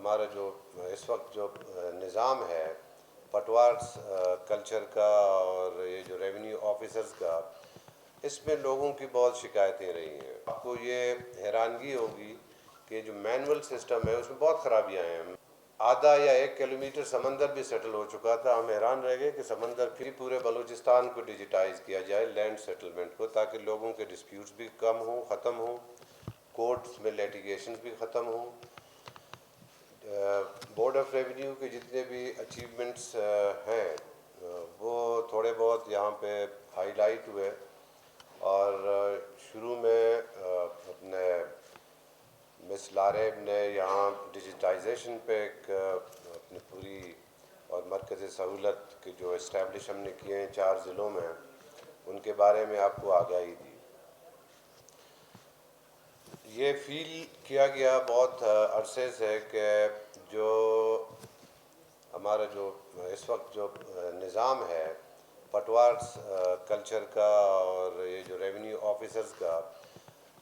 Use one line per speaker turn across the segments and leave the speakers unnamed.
ہمارا جو اس وقت جو نظام ہے پٹوارز کلچر کا اور یہ جو ریونیو آفیسرز کا، اس میں لوگوں کی بہت شکایتیں رہی ہیں۔ آپ کو یہ حیرانگی ہوگی کہ جو مینول سسٹم ہے اس میں بہت خرابیاں ہیں۔ آدھا یا 1 کلومیٹر سمندر بھی سیٹل ہو چکا تھا، ہم حیران رہ گئے کہ سمندر پھر پورے بلوچستان کو ڈیجیٹائز کیا جائے، لینڈ سیٹلمنٹ کو، تاکہ لوگوں کے ڈسپیوٹس بھی کم ہوں، ختم ہوں، کورٹس میں لیٹیگیشنز بھی ختم ہوں۔ بورڈ آف ریونیو کے جتنے بھی اچیومنٹس ہیں وہ تھوڑے بہت یہاں پہ ہائی لائٹ ہوئے، اور شروع میں اپنے مس لاریب نے یہاں ڈیجیٹائزیشن پہ ایک اپنی پوری اور مرکز سہولت کے جو اسٹیبلش ہم نے کیے ہیں 4 ضلعوں میں، ان کے بارے میں آپ کو آگاہی دی۔ یہ فیل کیا گیا بہت عرصے سے کہ جو ہمارا جو اس وقت جو نظام ہے پٹوارز کلچر کا اور یہ جو ریونیو آفیسرز کا،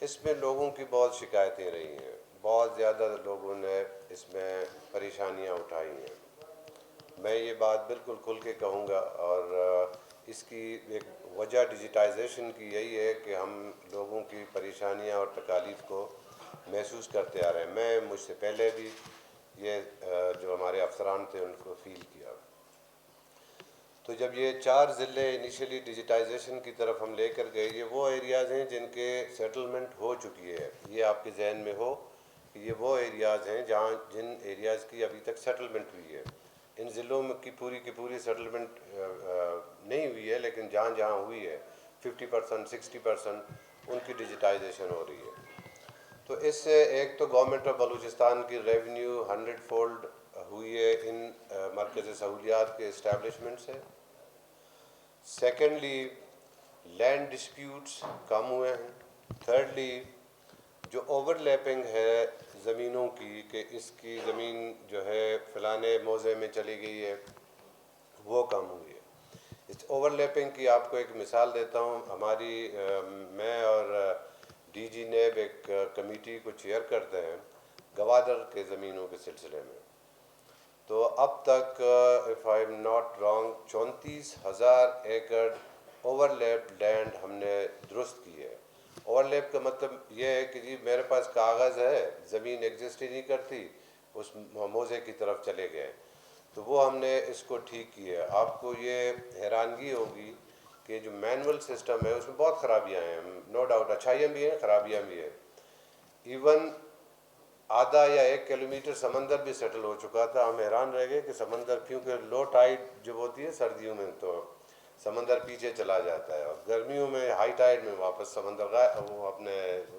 اس میں لوگوں کی بہت شکایتیں رہی ہیں، بہت زیادہ لوگوں نے اس میں پریشانیاں اٹھائی ہیں۔ میں یہ بات بالکل کھل کے کہوں گا، اور اس کی ایک وجہ ڈیجیٹائزیشن کی یہی ہے کہ ہم لوگوں کی پریشانیاں اور تکالیف کو محسوس کرتے آ رہے ہیں۔ مجھ سے پہلے بھی یہ جو ہمارے افسران تھے ان کو فیل کیا۔ تو جب یہ 4 ضلع انیشلی ڈیجیٹائزیشن کی طرف ہم لے کر گئے، یہ وہ ایریاز ہیں جن کے سیٹلمنٹ ہو چکی ہے، یہ آپ کے ذہن میں ہو کہ یہ وہ ایریاز ہیں جن ایریاز کی ابھی تک سیٹلمنٹ ہوئی ہے۔ ان ضلعوں میں کی پوری سیٹلمنٹ نہیں ہوئی ہے، لیکن جہاں جہاں ہوئی ہے 50%، 60% ان کی ڈیجیٹائزیشن ہو رہی ہے۔ تو اس سے ایک تو گورنمنٹ آف بلوچستان کی ریونیو 100 فولڈ ہوئی ہے ان مرکز سہولیات کے اسٹیبلشمنٹ سے۔ سیکنڈلی، لینڈ ڈسپیوٹس کم ہوئے ہیں۔ تھرڈلی، جو اوور لیپنگ ہے زمینوں کی، کہ اس کی زمین جو ہے فلانے موضع میں چلی گئی ہے، وہ کم ہوئی ہے۔ اس اوور لیپنگ کی آپ کو ایک مثال دیتا ہوں۔ میں اور ڈی جی نیب ایک کمیٹی کو چیئر کرتے ہیں گوادر کے زمینوں کے سلسلے میں۔ تو اب تک if I am not wrong 34,000 acre overlap land ہم نے درست کی ہے۔ اوور لیپ کا مطلب یہ ہے کہ جی میرے پاس کاغذ ہے، زمین ایگزسٹ ہی نہیں کرتی، اس موضع کی طرف چلے گئے، تو وہ ہم نے اس کو ٹھیک کی ہے۔ آپ کو یہ حیرانگی ہوگی کہ جو مینول سسٹم ہے اس میں بہت خرابیاں ہیں، نو ڈاؤٹ، اچھائیاں بھی ہیں، خرابیاں بھی ہیں۔ ایون آدھا یا 1 کلومیٹر سمندر بھی سیٹل ہو چکا تھا، ہم حیران رہ گئے کہ سمندر، کیونکہ لو ٹائیڈ جب ہوتی ہے سردیوں میں تو سمندر پیچھے چلا جاتا ہے، اور گرمیوں میں ہائی ٹائیڈ میں واپس سمندر غائب، وہ اپنے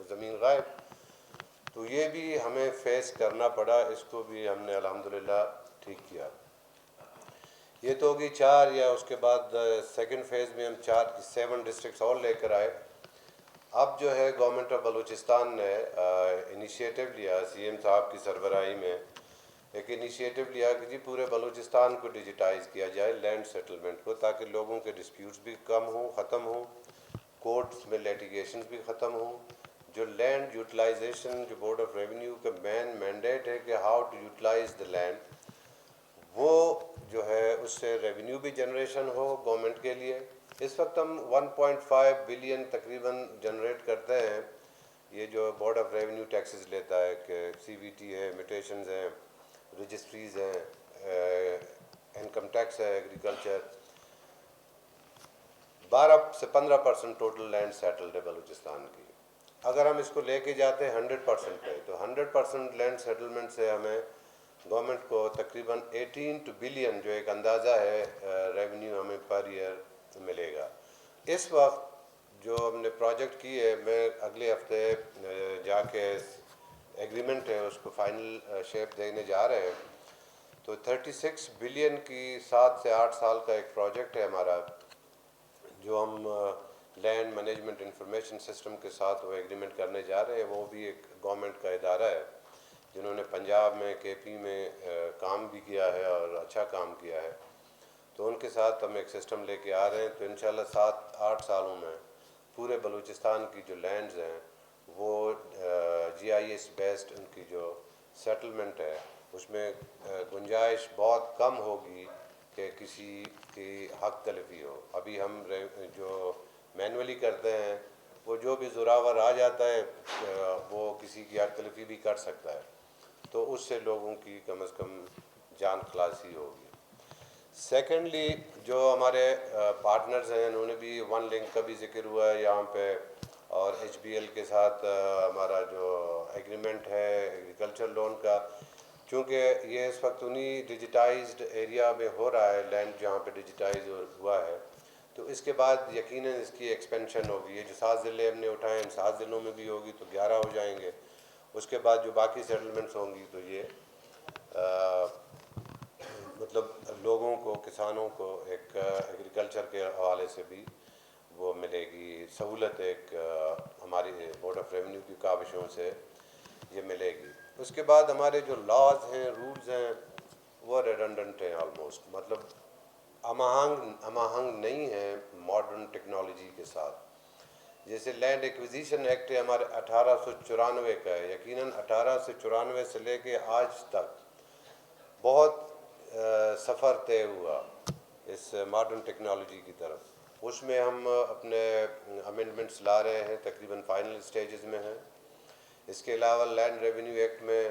زمین غائب۔ تو یہ بھی ہمیں فیس کرنا پڑا، اس کو بھی ہم نے الحمدللہ ٹھیک کیا۔ یہ تو ہوگی 4، یا اس کے بعد سیکنڈ فیز میں ہم 7 ڈسٹرکٹس اور لے کر آئے۔ اب جو ہے گورنمنٹ آف بلوچستان نے انیشیٹو لیا، سی ایم صاحب کی سربراہی میں ایک انیشیٹو لیا کہ جی پورے بلوچستان کو ڈیجیٹائز کیا جائے، لینڈ سیٹلمنٹ کو، تاکہ لوگوں کے ڈسپیوٹس بھی کم ہوں، ختم ہوں، کورٹس میں لیٹیگیشنز بھی ختم ہوں۔ جو لینڈ یوٹیلائزیشن، جو بورڈ آف ریونیو کا مین مینڈیٹ ہے کہ how to utilize the land, وہ جو ہے اس سے ریونیو بھی جنریشن ہو گورنمنٹ کے لیے۔ اس وقت ہم 1.5 بلین تقریباً جنریٹ کرتے ہیں، یہ جو بورڈ آف ریونیو ٹیکسز لیتا ہے، کہ سی وی ٹی ہے، میٹیشنز ہیں، رجسٹریز ہیں، انکم ٹیکس ہے، ایگریکلچر۔ 12 سے 15% ٹوٹل لینڈ سیٹلڈ ہے بلوچستان کی۔ اگر ہم اس کو لے کے جاتے ہیں 100% پہ، تو 100% لینڈ سیٹلمنٹ سے ہمیں گورنمنٹ کو تقریباً 18 بلین جو ایک اندازہ ہے ریونیو ہمیں پر ایئر ملے گا۔ اس وقت جو ہم نے پروجیکٹ کی ہے، میں اگلے ہفتے جا کے ایگریمنٹ ہے اس کو فائنل شیپ دینے جا رہے ہیں، تو 36 بلین کی 7 سے 8 سال کا ایک پروجیکٹ ہے ہمارا، جو ہم لینڈ مینجمنٹ انفارمیشن سسٹم کے ساتھ وہ ایگریمنٹ کرنے جا رہے ہیں۔ وہ بھی ایک گورنمنٹ کا ادارہ ہے جنہوں نے پنجاب میں، کے پی میں کام بھی کیا ہے اور اچھا کام کیا ہے، تو ان کے ساتھ ہم ایک سسٹم لے کے آ رہے ہیں۔ تو انشاءاللہ 7-8 سالوں میں پورے بلوچستان کی جو لینڈز ہیں وہ جی آئی ایس بیسڈ ان کی جو سیٹلمنٹ ہے اس میں گنجائش بہت کم ہوگی کہ کسی کی حق تلفی ہو. ابھی ہم جو مینولی کرتے ہیں وہ جو بھی زراور آ جاتا ہے وہ کسی کی حق تلفی بھی کر سکتا ہے, تو اس سے لوگوں کی کم از کم جان خلاصی ہوگی. سیکنڈلی جو ہمارے پارٹنرز ہیں انہوں نے بھی ون لنک کا بھی ذکر ہوا ہے یہاں پہ, اور ایچ بی ایل کے ساتھ ہمارا جو ایگریمنٹ ہے ایگریکلچر لون کا, چونکہ یہ اس وقت انہی ڈیجیٹائزڈ ایریا میں ہو رہا ہے, لینڈ جہاں پہ ڈیجیٹائز ہوا ہے, تو اس کے بعد یقیناً اس کی ایکسپینشن ہوگی. یہ جو 7 ضلع ہم نے اٹھائے ان 7 ضلعوں میں بھی ہوگی تو 11 ہو جائیں گے. اس کے بعد جو باقی سیٹلمنٹس ہوں گی تو یہ مطلب لوگوں کو, کسانوں کو ایک ایگریکلچر کے حوالے سے بھی وہ ملے گی سہولت, ایک ہماری بورڈ آف ریونیو کی کاوشوں سے یہ ملے گی. اس کے بعد ہمارے جو لاز ہیں, رولز ہیں, وہ ریڈنڈنٹ ہیں آلموسٹ, مطلب ہم آہنگ نہیں ہیں ماڈرن ٹیکنالوجی کے ساتھ. جیسے لینڈ ایکویزیشن ایکٹ ہے ہمارے 1894 کا ہے, یقیناً 1894 سے لے کے آج تک بہت سفر طے ہوا اس ماڈرن ٹیکنالوجی کی طرف. اس میں ہم اپنے امینڈمنٹس لا رہے ہیں, تقریباً فائنل سٹیجز میں ہیں. اس کے علاوہ لینڈ ریونیو ایکٹ میں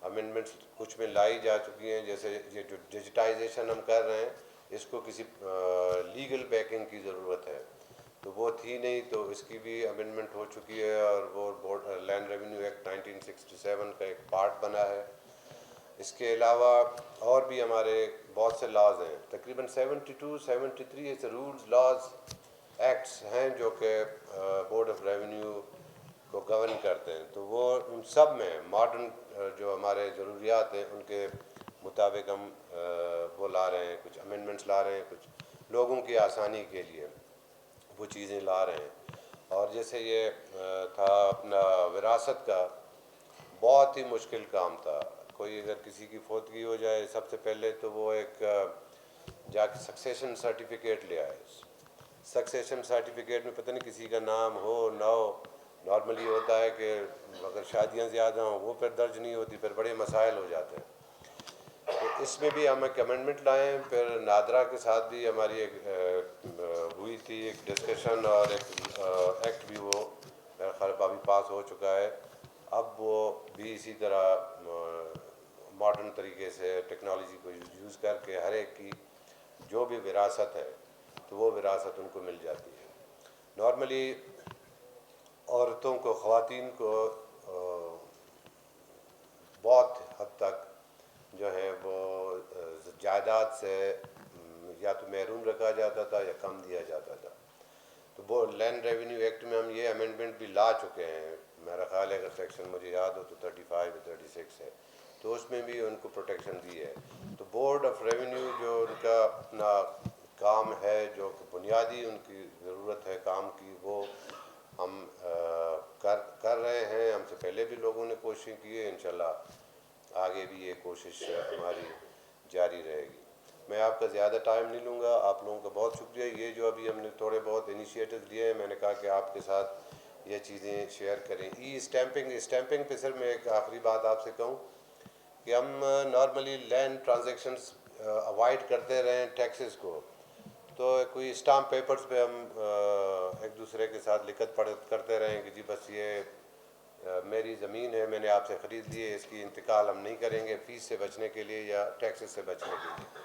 امینڈمنٹس کچھ میں لائی جا چکی ہیں, جیسے یہ جو ڈیجیٹائزیشن ہم کر رہے ہیں اس کو کسی لیگل بیکنگ کی ضرورت ہے, تو وہ تھی نہیں, تو اس کی بھی امینڈمنٹ ہو چکی ہے, اور وہ لینڈ ریونیو ایکٹ 1967 کا ایک پارٹ بنا ہے. اس کے علاوہ اور بھی ہمارے بہت سے لاز ہیں, تقریباً 73 ایسے رولز, لاز, ایکٹس ہیں جو کہ بورڈ آف ریونیو کو گورن کرتے ہیں. تو وہ ان سب میں ماڈرن جو ہمارے ضروریات ہیں ان کے مطابق ہم وہ لا رہے ہیں, کچھ امینڈمنٹس لا رہے ہیں, کچھ لوگوں کی آسانی کے لیے وہ چیزیں لا رہے ہیں. اور جیسے یہ تھا اپنا وراثت کا, بہت ہی مشکل کام تھا. کوئی اگر کسی کی فوتگی ہو جائے سب سے پہلے تو وہ ایک جا کے سکسیشن سرٹیفکیٹ لے آئے. سکسیشن سرٹیفکیٹ میں پتہ نہیں کسی کا نام ہو نہ ہو, نارملی ہوتا ہے کہ اگر شادیاں زیادہ ہوں وہ پھر درج نہیں ہوتی, پھر بڑے مسائل ہو جاتے ہیں. تو اس میں بھی ہم ایک امینڈمنٹ لائے ہیں. پھر نادرا کے ساتھ بھی ہماری ایک ہوئی تھی ایک ڈسکشن, اور ایک ایکٹ بھی وہ میرا خیال ابھی پاس ہو چکا ہے. اب وہ بھی اسی طرح ماڈرن طریقے سے ٹیکنالوجی کو یوز کر کے ہر ایک کی جو بھی وراثت ہے تو وہ وراثت ان کو مل جاتی ہے. نارملی عورتوں کو, خواتین کو بہت حد تک جو ہے وہ جائیداد سے یا تو محروم رکھا جاتا تھا یا کم دیا جاتا تھا. تو وہ لینڈ ریونیو ایکٹ میں ہم یہ امینڈمنٹ بھی لا چکے ہیں. میرا خیال ہے اگر سیکشن مجھے یاد ہو تو 35 یا 36 ہے, تو اس میں بھی ان کو پروٹیکشن دی ہے. تو بورڈ آف ریونیو جو ان کا اپنا کام ہے, جو بنیادی ان کی ضرورت ہے کام کی, وہ ہم کر رہے ہیں. ہم سے پہلے بھی لوگوں نے کوششیں کی ہے, انشاءاللہ آگے بھی یہ کوشش ہماری جاری رہے گی. میں آپ کا زیادہ ٹائم نہیں لوں گا. آپ لوگوں کا بہت شکریہ. یہ جو ابھی ہم نے تھوڑے بہت انیشیٹو لیے ہیں, میں نے کہا کہ آپ کے ساتھ یہ چیزیں شیئر کریں. اسٹیمپنگ پہ سر میں ایک آخری بات آپ سے کہوں کہ ہم نارملی لینڈ ٹرانزیکشنز اوائڈ کرتے رہے ہیں ٹیکسز کو, تو کوئی اسٹامپ پیپرز پہ ہم ایک دوسرے کے ساتھ لکھت پڑھت کرتے رہیں کہ جی بس یہ میری زمین ہے, میں نے آپ سے خرید لی ہے, اس کی انتقال ہم نہیں کریں گے فیس سے بچنے کے لیے یا ٹیکسز سے بچنے کے لیے.